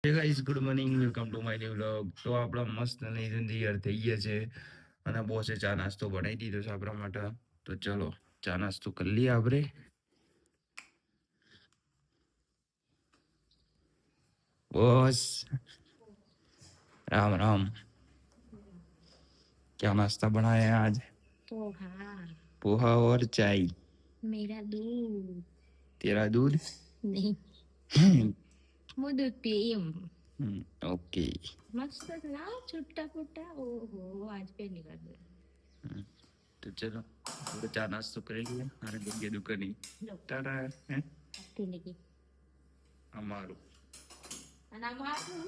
હે guys, good morning, welcome to my new vlog. તો આપણા મસ્ત નહીં તૈયાર થઈ ગયા છે અને બોસે ચા નાસ્તો બનાવી દીધો છે આપણા માટે. તો ચલો ચા નાસ્તો કરી લઈએ આપણે. બોસ राम राम। क्या नाश्ता बनाया है आज? पोहा। पोहा और चाय। मेरा दूध तेरा दूध? नहीं, वो दूध पीम। ओके। मस्त ना छुट्टा फुट्टा। ओहो, आज पहली बार तो चलो આપણે ચા નાસ્તો કરી લઈએ અને જઈએ દુકાને. ટાટા. હે आपके लिए અમારું અને અમારું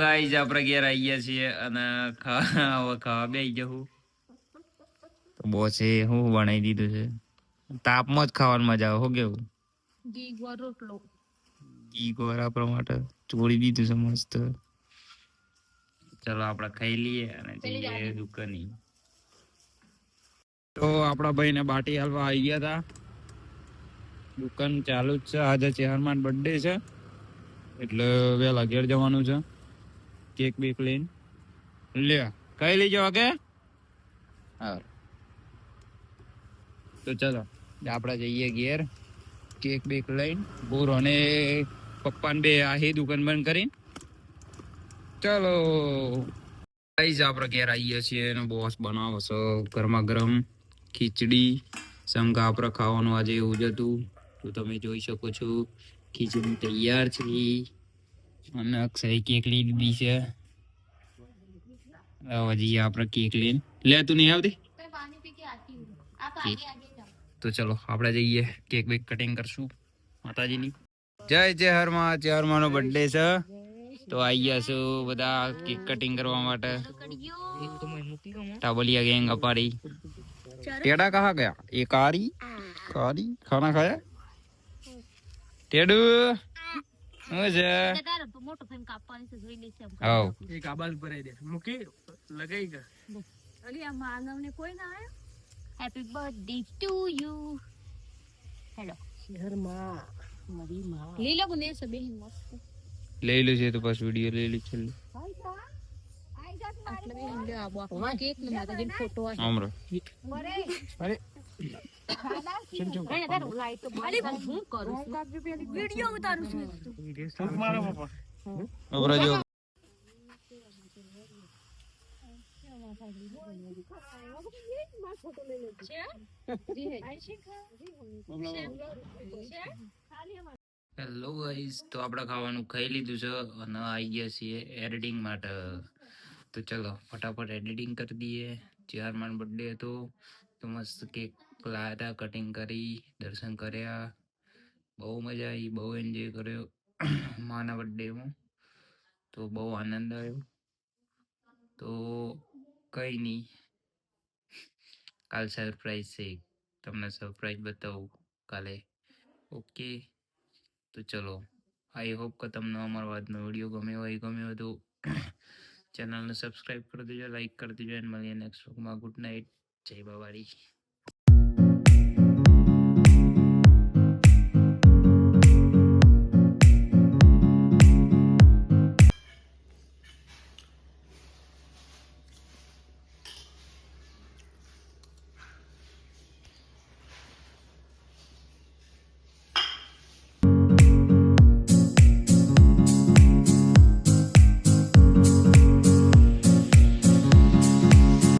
ગાઈસ આપણે ઘેર આવી ગયા છીએ અને ખાવા બેસી જવું. તો બોસે હું બનાવી દીધું છે. તાપમાં જ ખાવાની મજા આવે. શું કેવું? ઘી ગોળ રોટલો. ઘી ગોળ આપણા માટે ચોળી દીધું છે મસ્ત. ચલો આપણે ખાઈ લઈએ અને જઈએ દુકાને. તો આપણા ભાઈને બાટી હાલવા આવી ગયા હતા. દુકાન ચાલુ જ છે. આજે ચેહરમાન બર્થડે છે એટલે વહેલા ઘેર જવાનું છે. કેક બેક લઈને લે કઈ લઈ જાવ કે. હા તો ચલો આપણે જઈએ ઘેર કેક બેક લઈને. બોરો અને પપ્પાને બે આહી દુકાન બંધ કરીને. ચલો ગાઈસ આપણે ઘેર આવીએ છીએ અને બોસ બનાવો છો ગરમા ગરમ ખીચડી. સમકા આપણે ખાવાનું આજે એવું જ હતું. તો તમે જોઈ શકો છો ખીચડી તૈયાર છે અને અક્ષય કેક લઈ લીધી છે. હજી આપણે કેક લઈને લે તું નહીં આવતી. તો ચલો આપણે જઈએ કેક બેક કટિંગ કરશું માતાજીની. જય જય હરમાં. જય હરમાનો બર્થડે છે તો આવી ગયા છો બધા કેક કટિંગ કરવા માટે. टाबलिया गैंग अपारी टेढ़ा कहाँ गया? ये कारी कारी खाना खाया टेढ़ू मुझे आओ एक आबाल पर है दे मुके लगाएगा अरे આ માનવ ને કોઈ ના આયો. Happy birthday to you. Hello શહેર માં મારી માં લીલો ગુને સબે મસ્ત ले लो છે તો બસ વિડિયો લઈ લે ચલ આટલે બે હંડે આબો આ કેક ને માતાજીનો ફોટો આ આમરો अरे અરે તાર લાઈટ તો અરે હું કરું વિડિયો ઉતારું છું. मारा पापा અબરા જો હેલો ગાઈસ, તો આપણે ખાવાનું ખાઈ લીધું છે અને આવી ગયા છીએ એડિટિંગ માટે. તો ચલો ફટાફટ એડિટિંગ કરી દઈએ. ચારમાન બર્થડે હતો તો મસ્ત કેક લાયા હતા, કટિંગ કરી, દર્શન કર્યા, બહુ મજા આવી, બહુ એન્જોય કર્યો માના બર્થડેમાં. તો બહુ આનંદ આવ્યો. તો કંઈ નહીં, કાલ સરપ્રાઈઝ છે, તમને સરપ્રાઈઝ બતાવું કાલે. ઓકે તો ચલો, આઈ હોપ કે તમને અમારો આજનો વિડીયો ગમ્યો હોય તો ચેનલને સબસ્ક્રાઈબ કરી દેજો, લાઈક કરી દેજો અને મળીએ નેક્સ્ટ વ્લોગમાં. ગુડ નાઇટ, જય બાવાડી.